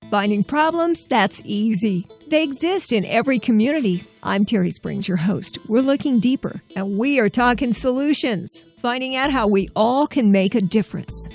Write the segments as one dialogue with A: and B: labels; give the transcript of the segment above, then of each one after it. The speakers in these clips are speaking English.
A: Finding problems, that's easy. They exist in every community. I'm Terry Springs, your host. We're looking deeper, and we are talking solutions, finding out how we all can make a difference.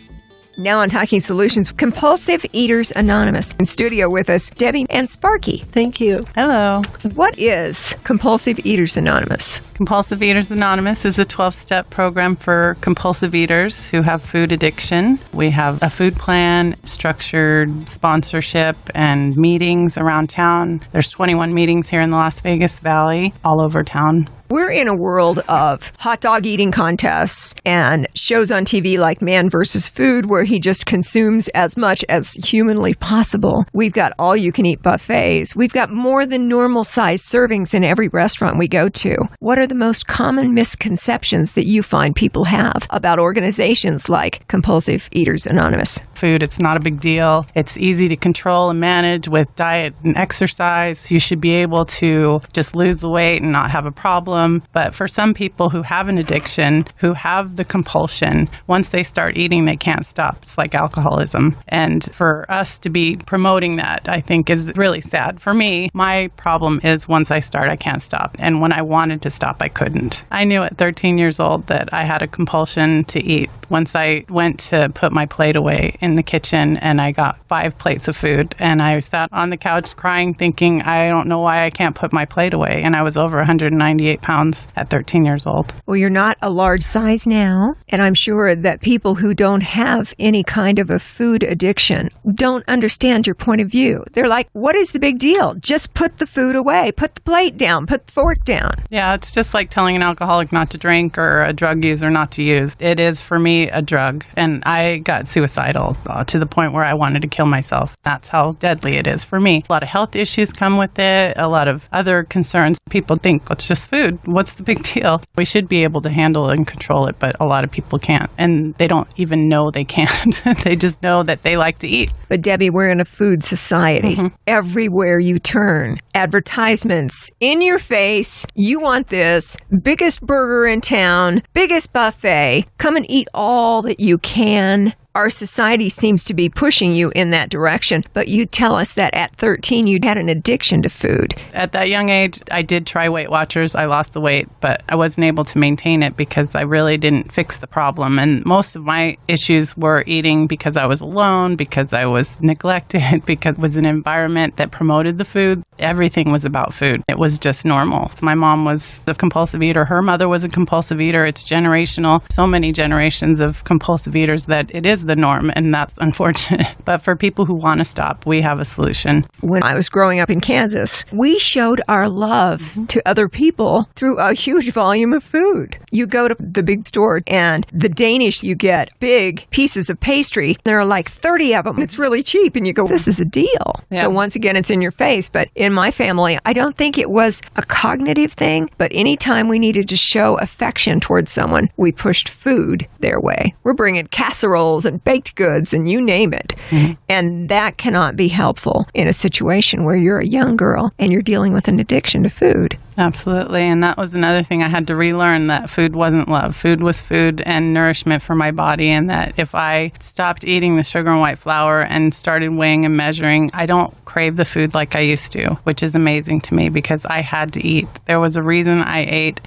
A: Now on Talking Solutions, Compulsive Eaters Anonymous. In studio with us, Debbie and Sparky.
B: Thank you.
C: Hello.
A: What is Compulsive Eaters Anonymous?
C: Compulsive Eaters Anonymous is a 12-step program for compulsive eaters who have food addiction. We have a food plan, structured sponsorship, and meetings around town. There's 21 meetings here in the Las Vegas Valley, all over town.
A: We're in a world of hot dog eating contests and shows on TV like Man vs. Food, where he just consumes as much as humanly possible. We've got all-you-can-eat buffets. We've got more than normal-sized servings in every restaurant we go to. What are the most common misconceptions that you find people have about organizations like Compulsive Eaters Anonymous?
C: Food, it's not a big deal. It's easy to control and manage with diet and exercise. You should be able to just lose the weight and not have a problem. But for some people who have an addiction, who have the compulsion, once they start eating, they can't stop. It's like alcoholism. And for us to be promoting that, I think is really sad. For me, my problem is once I start, I can't stop. And when I wanted to stop, I couldn't. I knew at 13 years old that I had a compulsion to eat. Once I went to put my plate away in the kitchen and I got 5 plates of food and I sat on the couch crying, thinking, I don't know why I can't put my plate away. And I was over 198 pounds at 13 years old.
A: Well, you're not a large size now, and I'm sure that people who don't have any kind of a food addiction don't understand your point of view. They're like, what is the big deal? Just put the food away, put the plate down, put the fork down.
C: Yeah, it's just like telling an alcoholic not to drink or a drug user not to use. It is, for me, a drug, and I got suicidal to the point where I wanted to kill myself. That's how deadly it is for me. A lot of health issues come with it, a lot of other concerns. People think it's just food. What's the big deal? We should be able to handle and control it, but a lot of people can't. And they don't even know they can't. They just know that they like to eat.
A: But Debbie, we're in a food society. Mm-hmm. Everywhere you turn, advertisements in your face. You want this, biggest burger in town, biggest buffet. Come and eat all that you can. Our society seems to be pushing you in that direction, but you tell us that at 13 you had an addiction to food.
C: At that young age, I did try Weight Watchers. I lost the weight, but I wasn't able to maintain it because I really didn't fix the problem. And most of my issues were eating because I was alone, because I was neglected, because it was an environment that promoted the food. Everything was about food. It was just normal. My mom was a compulsive eater. Her mother was a compulsive eater. It's generational. So many generations of compulsive eaters that it is the norm, and that's unfortunate. But for people who want to stop, we have a solution.
A: When I was growing up in Kansas, we showed our love to other people through a huge volume of food. You go to the big store, and the Danish, you get big pieces of pastry. There are like 30 of them. It's really cheap, and you go, this is a deal. Yeah. So once again, it's in your face. But in my family, I don't think it was a cognitive thing, but anytime we needed to show affection towards someone, we pushed food their way. We're bringing casseroles and baked goods and you name it. Mm-hmm. And that cannot be helpful in a situation where you're a young girl and you're dealing with an addiction to food.
C: Absolutely. And that was another thing I had to relearn, that food wasn't love. Food was food and nourishment for my body. And that if I stopped eating the sugar and white flour and started weighing and measuring, I don't crave the food like I used to, which is amazing to me because I had to eat. There was a reason I ate,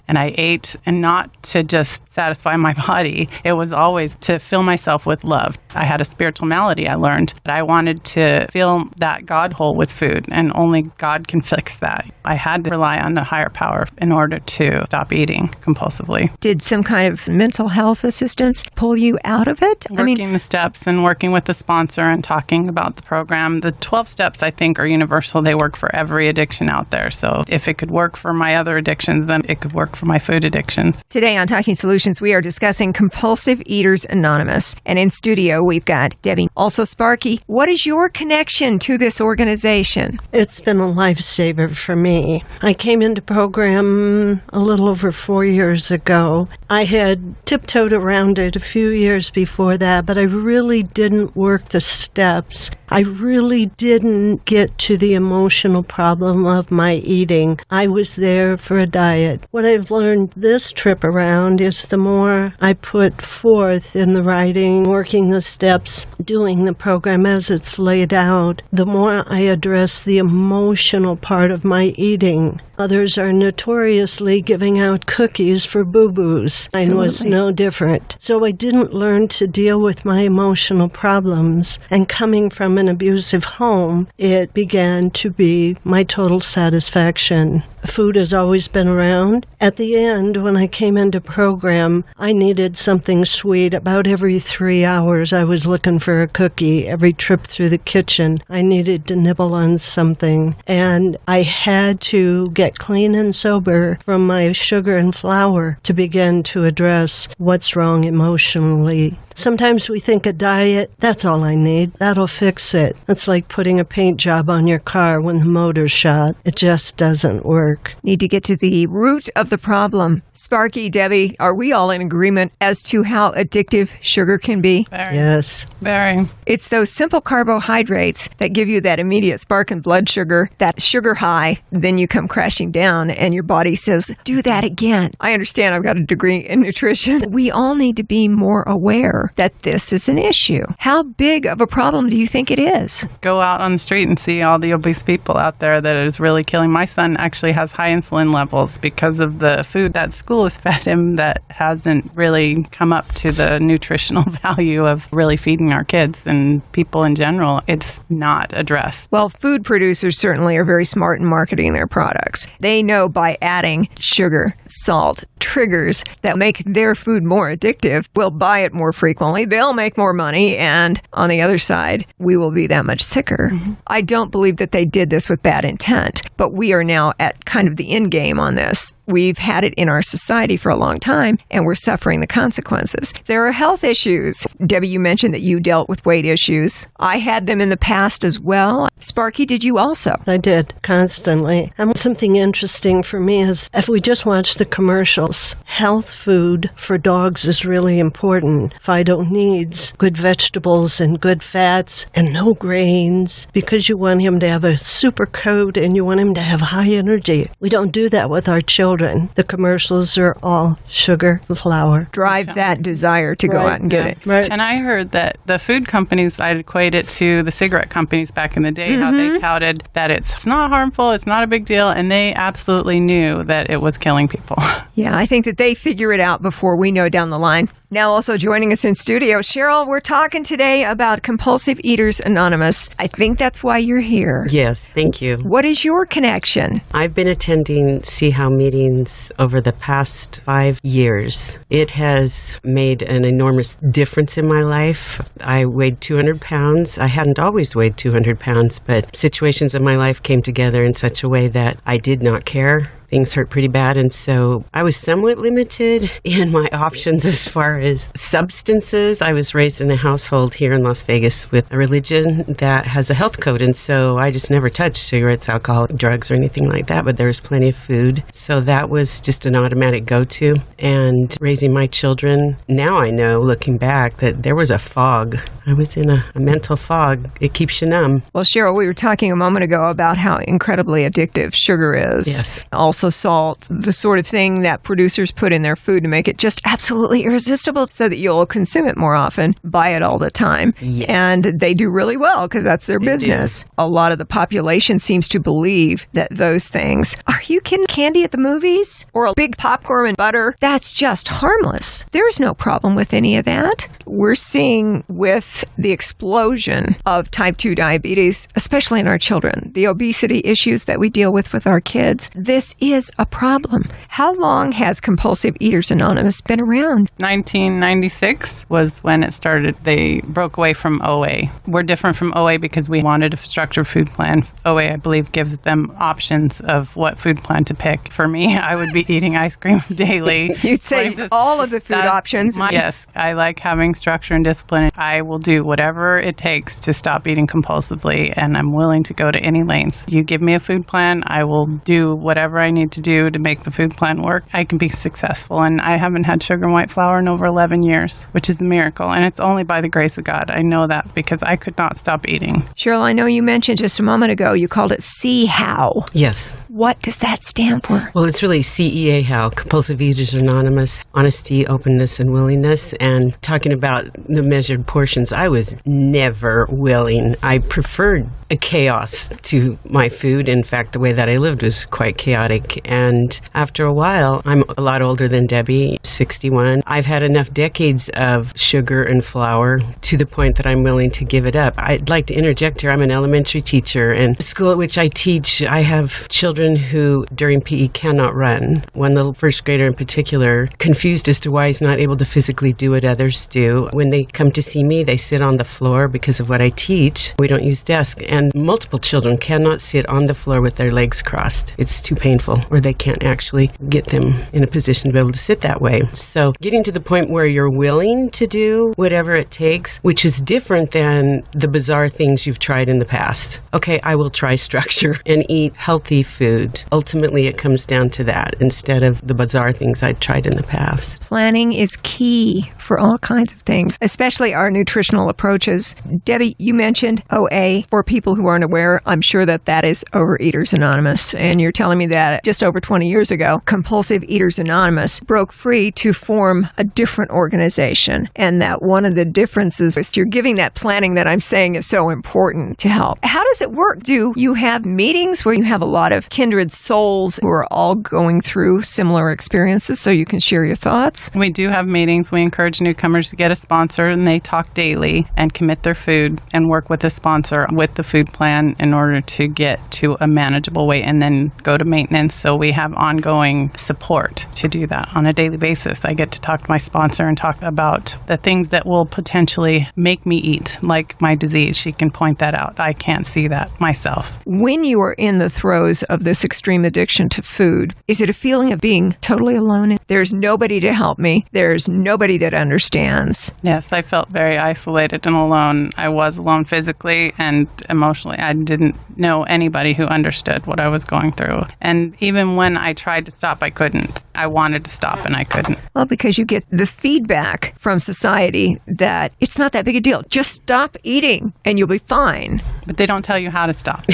C: and not to just satisfy my body. It was always to fill myself with love. I had a spiritual malady, I learned, but I wanted to fill that God hole with food, and only God can fix that. I had to rely on a higher power in order to stop eating compulsively.
A: Did some kind of mental health assistance pull you out of it?
C: Working the steps and working with the sponsor and talking about the program. The 12 steps, I think, are universal. They work for every addiction out there. So if it could work for my other addictions, then it could work for my food addictions.
A: Today on Talking Solutions, we are discussing Compulsive Eaters Anonymous. And in studio, we've got Debbie. Also, Sparky, what is your connection to this organization?
B: It's been a lifesaver for me. I came into program a little over 4 years ago. I had tiptoed around it a few years before that, but I really didn't work the steps. I really didn't get to the emotional problem of my eating. I was there for a diet. What I've learned this trip around is the more I put forth in the writing, working working the steps, doing the program as it's laid out, the more I address the emotional part of my eating. Others are notoriously giving out cookies for boo-boos. Mine was no different. So I didn't learn to deal with my emotional problems. And coming from an abusive home, it began to be my total satisfaction. Food has always been around. At the end, when I came into program, I needed something sweet. About every 3 hours, I was looking for a cookie. Every trip through the kitchen, I needed to nibble on something. And I had to get clean and sober from my sugar and flour to begin to address what's wrong emotionally. Sometimes we think a diet, that's all I need. That'll fix it. It's like putting a paint job on your car when the motor's shot. It just doesn't work.
A: Need to get to the root of the problem. Sparky, Debbie, are we all in agreement as to how addictive sugar can be?
C: Very.
B: Yes.
C: Very.
A: It's those simple carbohydrates that give you that immediate spark in blood sugar, that sugar high. Then you come crashing down and your body says, do that again. I understand I've got a degree in nutrition. We all need to be more aware that this is an issue. How big of a problem do you think it is?
C: Go out on the street and see all the obese people out there that is really killing. My son actually has high insulin levels because of the food that school has fed him that hasn't really come up to the nutritional value of really feeding our kids and people in general. It's not addressed.
A: Well, food producers certainly are very smart in marketing their products. They know by adding sugar, salt, triggers that make their food more addictive, we'll buy it more frequently. They'll make more money, and on the other side, we will be that much sicker. Mm-hmm. I don't believe that they did this with bad intent, but we are now at kind of the end game on this. We've had it in our society for a long time, and we're suffering the consequences. There are health issues. Debbie, you mentioned that you dealt with weight issues. I had them in the past as well. Sparky, did you also?
B: I did, constantly. And something interesting for me is if we just watch the commercials, health food for dogs is really important. Fido needs good vegetables and good fats and no grains because you want him to have a super coat and you want him to have high energy. We don't do that with our children. The commercials are all sugar and flour.
A: Drive that desire to go out and get it.
B: Right.
C: And I heard that the food companies, I'd equate it to the cigarette companies back in the day, how they touted that it's not harmful, it's not a big deal, and they absolutely knew that it was killing people.
A: Yeah, I think that they figure it out before we know down the line. Now also joining us in studio, Cheryl, we're talking today about Compulsive Eaters Anonymous. I think that's why you're here.
D: Yes, thank you.
A: What is your connection?
D: I've been attending CEA-HOW meetings over the past 5 years. It has made an enormous difference in my life. I weighed 200 pounds. I hadn't always weighed 200 pounds, but situations in my life came together in such a way that I did not care. Things hurt pretty bad, and so I was somewhat limited in my options as far as substances. I was raised in a household here in Las Vegas with a religion that has a health code, and so I just never touched cigarettes, alcohol, drugs, or anything like that, but there was plenty of food. So that was just an automatic go-to. And raising my children, now I know, looking back, that there was a fog. I was in a mental fog. It keeps you numb.
A: Well, Cheryl, we were talking a moment ago about how incredibly addictive sugar is.
D: Yes.
A: Also salt, the sort of thing that producers put in their food to make it just absolutely irresistible so that you'll consume it more often, buy it all the time.
D: Yes.
A: And they do really well because that's their business. A lot of the population seems to believe that those things, are you kidding? Candy at the movies? Or a big popcorn and butter? That's just harmless. There's no problem with any of that. We're seeing with the explosion of type 2 diabetes, especially in our children, the obesity issues that we deal with our kids, this is a problem. How long has Compulsive Eaters Anonymous been around?
C: 1996 was when it started. They broke away from OA. We're different from OA because we wanted a structured food plan. OA, I believe, gives them options of what food plan to pick. For me, I would be eating ice cream daily.
A: You'd say all of the food options.
C: Yes, I like having structure and discipline. I will do whatever it takes to stop eating compulsively, and I'm willing to go to any lengths. You give me a food plan, I will do whatever I need to do to make the food plan work. I can be successful, and I haven't had sugar and white flour in over 11 years, which is a miracle, and it's only by the grace of God. I know that because I could not stop eating.
A: Cheryl, I know you mentioned just a moment ago, you called it CEA-HOW.
D: Yes.
A: What does that stand for?
D: Well, it's really CEA-HOW, Compulsive Eaters Anonymous, honesty, openness, and willingness. And talking about the measured portions, I was never willing. I preferred a chaos to my food. In fact, the way that I lived was quite chaotic. And after a while, I'm a lot older than Debbie, 61. I've had enough decades of sugar and flour to the point that I'm willing to give it up. I'd like to interject here. I'm an elementary teacher, and the school at which I teach, I have children who during PE cannot run. One little first grader in particular, confused as to why he's not able to physically do what others do. When they come to see me, they sit on the floor because of what I teach. We don't use desks, and multiple children cannot sit on the floor with their legs crossed. It's too painful, or they can't actually get them in a position to be able to sit that way. So getting to the point where you're willing to do whatever it takes, which is different than the bizarre things you've tried in the past. Okay, I will try structure and eat healthy food. Ultimately, it comes down to that instead of the bizarre things I'd tried in the past.
A: Planning is key for all kinds of things, especially our nutritional approaches. Debbie, you mentioned OA. For people who aren't aware, I'm sure that is Overeaters Anonymous. And you're telling me that just over 20 years ago, Compulsive Eaters Anonymous broke free to form a different organization. And that one of the differences is you're giving that planning that I'm saying is so important to help. How does it work? Do you have meetings where you have a lot of kindred souls who are all going through similar experiences so you can share your thoughts?
C: We do have meetings. We encourage newcomers to get a sponsor, and they talk daily and commit their food and work with a sponsor with the food plan in order to get to a manageable weight and then go to maintenance. So we have ongoing support to do that on a daily basis. I get to talk to my sponsor and talk about the things that will potentially make me eat, like my disease. She can point that out. I can't see that myself.
A: When you are in the throes of this extreme addiction to food, is it a feeling of being totally alone? There's nobody to help me. There's nobody that understands.
C: Yes, I felt very isolated and alone. I was alone physically and emotionally. I didn't know anybody who understood what I was going through. And even when I tried to stop, I couldn't. I wanted to stop and I couldn't.
A: Well, because you get the feedback from society that it's not that big a deal. Just stop eating and you'll be fine.
C: But they don't tell you how to stop.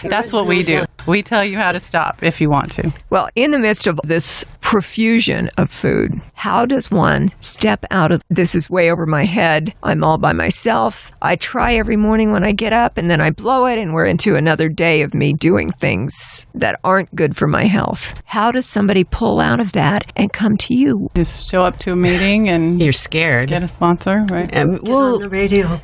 C: That's what we do. We tell you how to stop if you want to.
A: Well, in the midst of this profusion of food, how does one step out of this is way over my head, I'm all by myself, I try every morning when I get up and then I blow it and we're into another day of me doing things that aren't good for my health. How does somebody pull out of that and come to you?
C: Just show up to a meeting and
D: you're scared.
C: Get a sponsor, right?
B: Get on the radio.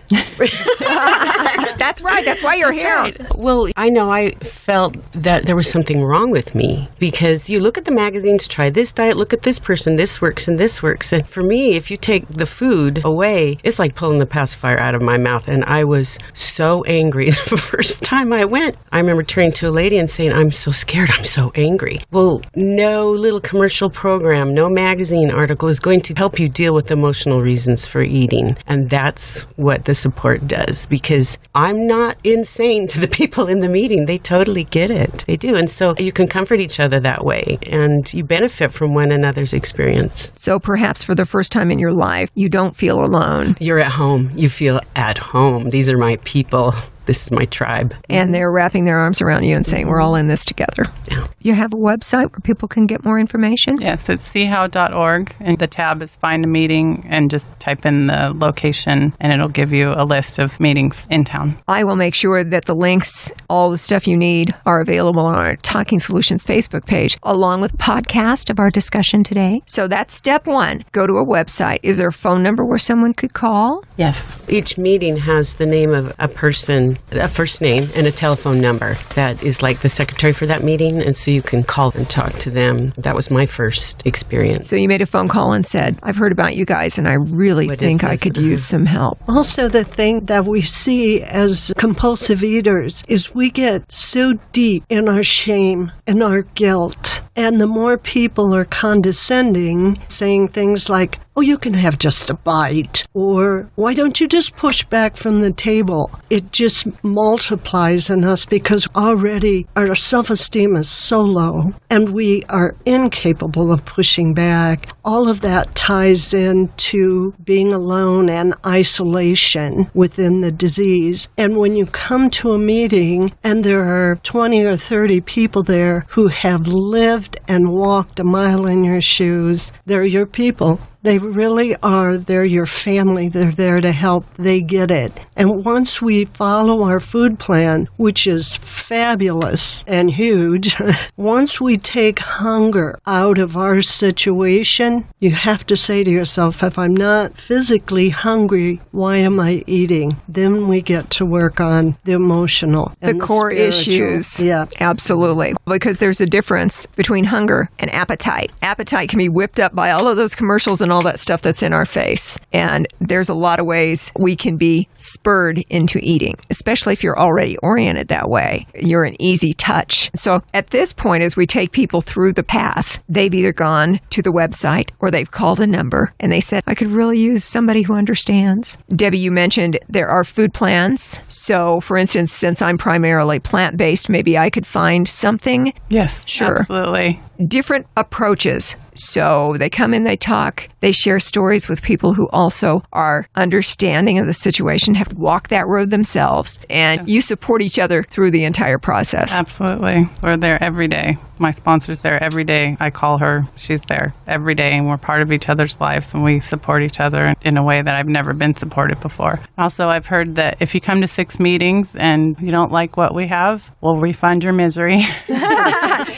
A: That's right. That's why you're here.
D: Right. Well, I know I felt that there was something wrong with me because you look at the magazines, try this diet, look at this person, this works and this works. And for me, if you take the food away, it's like pulling the pacifier out of my mouth. And I was so angry the first time I went. I remember turning to a lady and saying, I'm so scared, I'm so angry. Well, no little commercial program, no magazine article is going to help you deal with emotional reasons for eating. And that's what the support does, because I'm not insane to the people in the meeting. They totally get it. They do. And so you can comfort each other that way, and you benefit from one another's experience.
A: So perhaps for the first time in your life, you don't feel alone.
D: You're at home. You feel at home. These are my people. This is my tribe.
A: And they're wrapping their arms around you and saying, we're all in this together.
D: Yeah.
A: You have a website where people can get more information?
C: Yes, it's CEA-HOW.org, and the tab is Find a Meeting, and just type in the location, and it'll give you a list of meetings in town.
A: I will make sure that the links, all the stuff you need, are available on our Talking Solutions Facebook page, along with podcast of our discussion today. So that's step one. Go to a website. Is there a phone number where someone could call?
C: Yes.
D: Each meeting has the name of a person, a first name, and a telephone number that is like the secretary for that meeting, and so you can call and talk to them. That was my first experience.
A: So you made a phone call and said, I've heard about you guys, and I really think I could use some help.
B: Also, the thing that we see as compulsive eaters is we get so deep in our shame and our guilt And the more people are condescending, saying things like, oh, you can have just a bite, or why don't you just push back from the table? It just multiplies in us because already our self-esteem is so low and we are incapable of pushing back. All of that ties into being alone and isolation within the disease. And when you come to a meeting and there are 20 or 30 people there who have lived and walked a mile in your shoes, they're your people. They really are. They're your family. They're there to help. They get it. And once we follow our food plan, which is fabulous and huge, once we take hunger out of our situation, you have to say to yourself, if I'm not physically hungry, why am I eating? Then we get to work on the emotional and
A: the core
B: spiritual.
A: issues.
B: Yeah.
A: Absolutely. Because there's a difference between hunger and appetite. Appetite can be whipped up by all of those commercials and all that stuff that's in our face. And there's a lot of ways we can be spurred into eating, especially if you're already oriented that way. You're an easy touch. So at this point, as we take people through the path, they've either gone to the website or they've called a number and they said, I could really use somebody who understands. Debbie, you mentioned there are food plans. So for instance, since I'm primarily plant-based, maybe I could find something.
C: Yes,
A: Sure.
C: absolutely.
A: Different approaches. So they come in, they talk, they share stories with people who also are understanding of the situation, have walked that road themselves, and you support each other through the entire process.
C: Absolutely. We're there every day. My sponsor's there every day. I call her. She's there every day, and we're part of each other's lives, and we support each other in a way that I've never been supported before. Also, I've heard that if you come to 6 meetings and you don't like what we have, we'll refund your misery.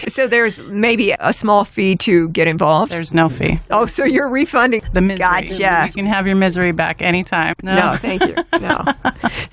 A: So there's maybe a small fee to get involved?
C: There's no fee.
A: Oh, so you're refunding
C: The misery.
A: Gotcha.
C: You can have your misery back anytime.
A: No, thank you. No.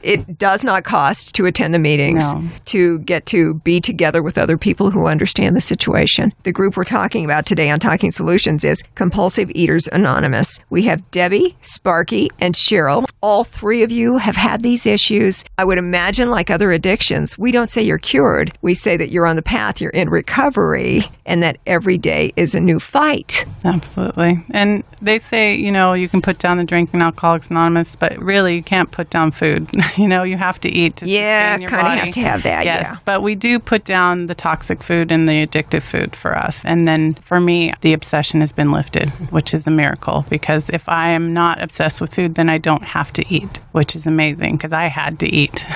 A: It does not cost to attend the meetings,
C: No.
A: to get to be together with other people who understand the situation. The group we're talking about today on Talking Solutions is Compulsive Eaters Anonymous. We have Debbie, Sparky, and Cheryl. All 3 of you have had these issues. I would imagine, like other addictions, we don't say you're cured. We say that you're on the path, you're in recovery, and that every day is a new fight.
C: Absolutely. And they say, you can put down the drink in Alcoholics Anonymous, but really you can't put down food. You have to eat to sustain your
A: kind of
C: body.
A: have to have that,
C: Yes,
A: yeah.
C: but we do put down the toxic food and the addictive food for us. And then for me, the obsession has been lifted, which is a miracle, because if I am not obsessed with food, then I don't have to eat, which is amazing because I had to eat.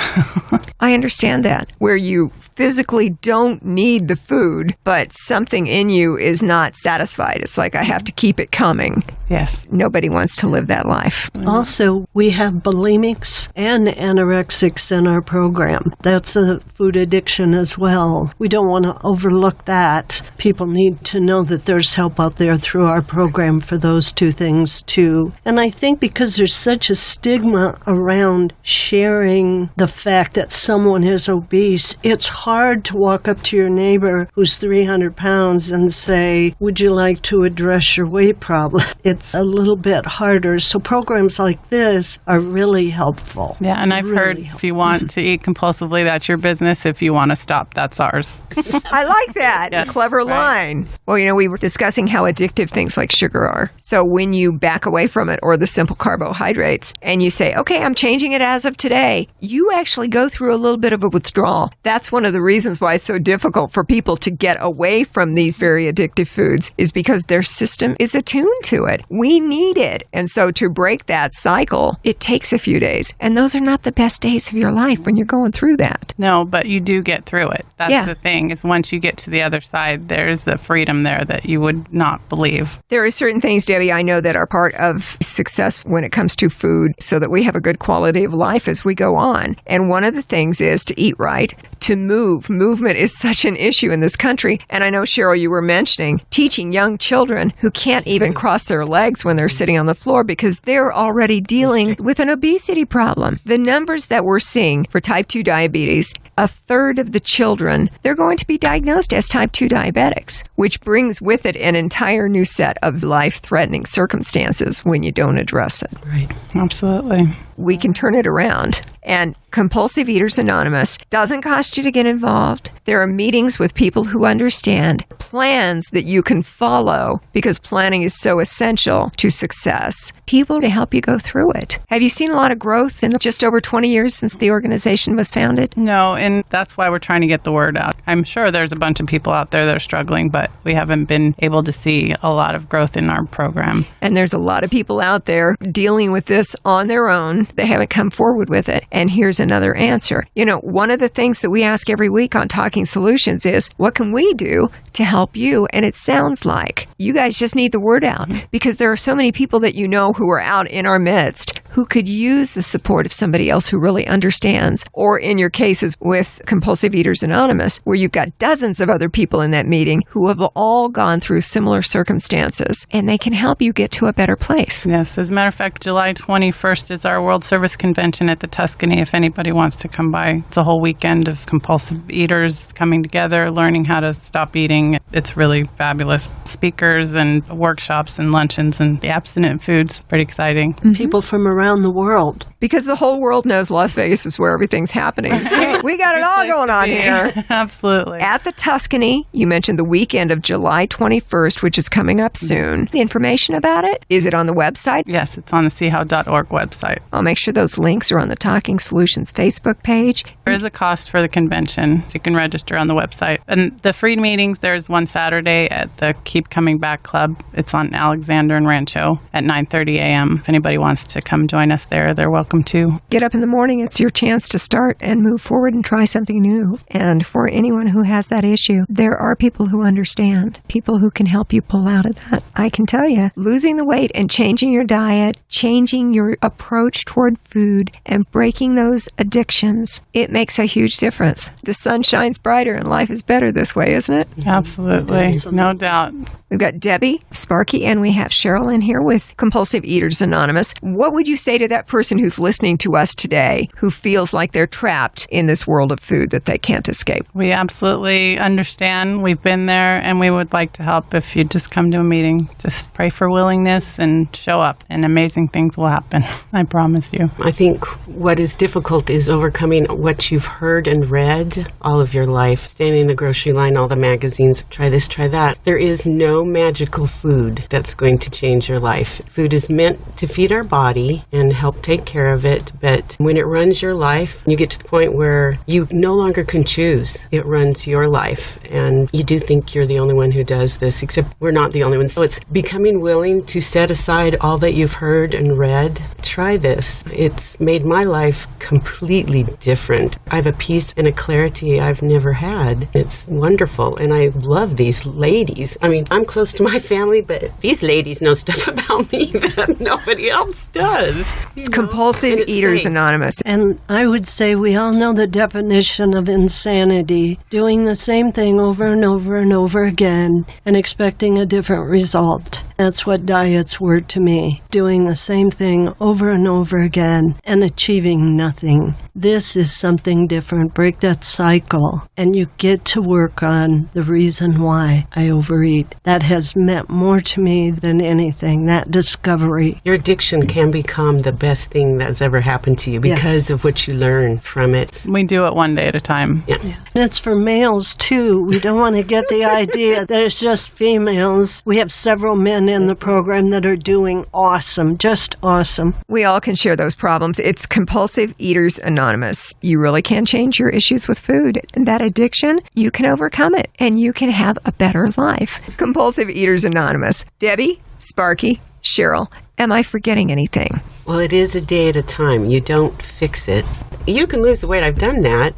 A: I understand that, where you physically don't need the food, but something in you is not satisfied. It's like, I have to keep it coming.
C: Yes.
A: Nobody wants to live that life.
B: Also, we have bulimics and anorexics in our program. That's a food addiction as well. We don't want to overlook that. People need to know that there's help out there through our program for those 2 things too. And I think because there's such a stigma around sharing the fact that someone is obese, it's hard to walk up to your neighbor who's 300 pounds and say, would you like to address your weight problem? It's a little bit harder. So programs like this are really helpful.
C: Yeah, and I've
B: Really
C: heard if you want to eat compulsively, that's your business. If you want to stop, that's ours.
A: I like that.
C: Yes,
A: Clever
C: right.
A: line. Well, we were discussing how addictive things like sugar are. So when you back away from it, or the simple carbohydrates, and you say, okay, I'm changing it as of today, you actually go through a little bit of a withdrawal. That's one of the reasons why it's so difficult for people to get away from these very addictive foods, is because their system is attuned to it. We need it. And so to break that cycle, it takes a few days. And those are not the best days of your life when you're going through that.
C: No, but you do get through it. That's
A: Yeah.
C: the thing, is once you get to the other side, there's the freedom there that you would not believe.
A: There are certain things, Debbie, I know that are part of success when it comes to food, so that we have a good quality of life as we go on. And one of the things is to eat right, to move. Movement is such an issue in this country. And I know, Cheryl, you were mentioning teaching young children who can't even cross their legs when they're sitting on the floor because they're already dealing with an obesity problem. The numbers that we're seeing for type 2 diabetes a third of the children, they're going to be diagnosed as type 2 diabetics, which brings with it an entire new set of life-threatening circumstances when you don't address it.
D: Right.
C: Absolutely.
A: We can turn it around. And Compulsive Eaters Anonymous doesn't cost you to get involved. There are meetings with people who understand, plans that you can follow because planning is so essential to success. People to help you go through it. Have you seen a lot of growth in just over 20 years since the organization was founded?
C: No, and that's why we're trying to get the word out. I'm sure there's a bunch of people out there that are struggling, but we haven't been able to see a lot of growth in our program.
A: And there's a lot of people out there dealing with this on their own. They haven't come forward with it. And here's another answer. You know, one of the things that we ask every week on Talking Solutions is, what can we do to help you? And it sounds like you guys just need the word out because there are so many people that you know who are out in our midst who could use the support of somebody else who really understands. Or in your cases with Compulsive Eaters Anonymous, where you've got dozens of other people in that meeting who have all gone through similar circumstances, and they can help you get to a better place.
C: Yes, as a matter of fact, July 21st is our World Service Convention at the Tuscany. If anybody wants to come by, it's a whole weekend of compulsive eaters coming together, learning how to stop eating. It's really fabulous. Speakers and workshops and luncheons and the abstinent foods. Pretty exciting.
B: People from around the world.
A: Because the whole world knows Las Vegas is where everything's happening. So we got it all going on here.
C: Absolutely.
A: At the Tuscany, you mentioned the weekend of July 21st, which is coming up soon. The information about it, is it on the website?
C: Yes, it's on the CEA-HOW.org website.
A: I'll make sure those links are on the Talking Solutions Facebook page.
C: There is a cost for the convention, so you can register on the website. And the free meetings, there's one Saturday at the Keep Coming Back Club. It's on Alexander and Rancho at 9:30 a.m. If anybody wants to come join us there, they're welcome to.
A: Get up in the morning. It's your chance to start and move forward and try something new. And for anyone who has that issue, there are people who understand, people who can help you pull out of that. I can tell you, losing the weight and changing your diet, changing your approach toward food, and breaking those addictions, it makes a huge difference. The sun shines brighter and life is better this way, isn't it?
C: Absolutely. No doubt.
A: We've got Debbie, Sparky, and we have Cheryl in here with Compulsive Eaters Anonymous. What would you say to that person who's listening to us today who feels like they're trapped in this world of food that they can't escape?
C: We absolutely understand. We've been there, and we would like to help if you just come to a meeting. Just pray for willingness and show up, and amazing things will happen. I promise you.
D: I think what is difficult is overcoming what you've heard and read all of your life. Standing in the grocery line, all the magazines, try this, try that. There is no magical food that's going to change your life. Food is meant to feed our body and help take care of it, but when it runs your life, you get to the point where you no longer can choose. It runs your life, and you do think you're the only one who does this, except we're not the only ones. So it's becoming willing to set aside all that you've heard and read. Try this. It's made my life completely different. I have a peace and a clarity I've never had. It's wonderful, and I love these ladies. I mean, I'm close to my family, but these ladies know stuff about me that nobody else does.
A: It's Compulsive Eaters Anonymous.
B: And I would say we all know the definition of insanity, doing the same thing over and over and over again and expecting a different result. That's what diets were to me, doing the same thing over and over again and achieving nothing. This is something different. Break that cycle, and you get to work on the reason why I overeat. That has meant more to me than anything, that discovery.
D: Your addiction can become the best thing that's ever happened to you because of what you learn from it.
C: We do it one day at a time.
D: Yeah.
B: That's for males, too. We don't want to get the idea that it's just females. We have several men in the program that are doing awesome, just awesome.
A: We all can share those problems. It's Compulsive Eaters Anonymous. You really can change your issues with food. And that addiction, you can overcome it, and you can have a better life. Compulsive Eaters Anonymous. Debbie, Sparky, Cheryl, am I forgetting anything?
D: Well, it is a day at a time. You don't fix it. You can lose the weight. I've done that.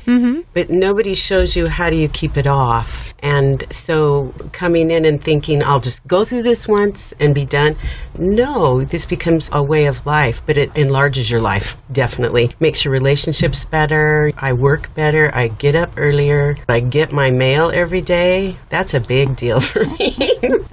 D: But nobody shows you how do you keep it off. And so coming in and thinking, I'll just go through this once and be done. No, this becomes a way of life, but it enlarges your life, definitely. Makes your relationships better. I work better. I get up earlier. I get my mail every day. That's a big deal for me.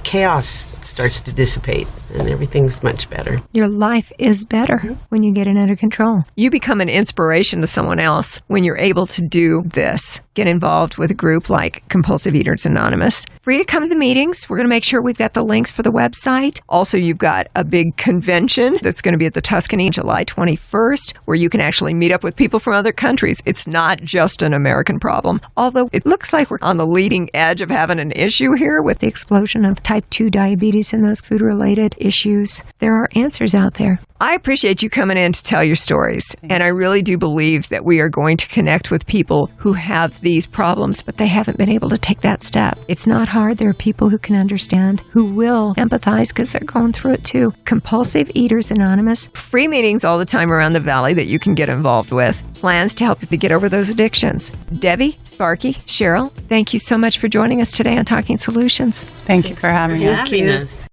D: Chaos starts to dissipate and everything's much better.
A: Your life is better when you get it under control. You become an inspiration to with someone else when you're able to do this. Get involved with a group like Compulsive Eaters Anonymous. Free to come to the meetings. We're going to make sure we've got the links for the website. Also, you've got a big convention that's going to be at the Tuscany July 21st, where you can actually meet up with people from other countries. It's not just an American problem, although it looks like we're on the leading edge of having an issue here with the explosion of type 2 diabetes and those food-related issues. There are answers out there. I appreciate you coming in to tell your stories, and I really do believe that we are going to connect with people who have these problems, but they haven't been able to take that step. It's not hard. There are people who can understand, who will empathize because they're going through it too. Compulsive Eaters Anonymous. Free meetings all the time around the valley that you can get involved with. Plans to help you to get over those addictions. Debbie, Sparky, Cheryl, thank you so much for joining us today on Talking Solutions.
C: Thank you for having us.
D: Having us.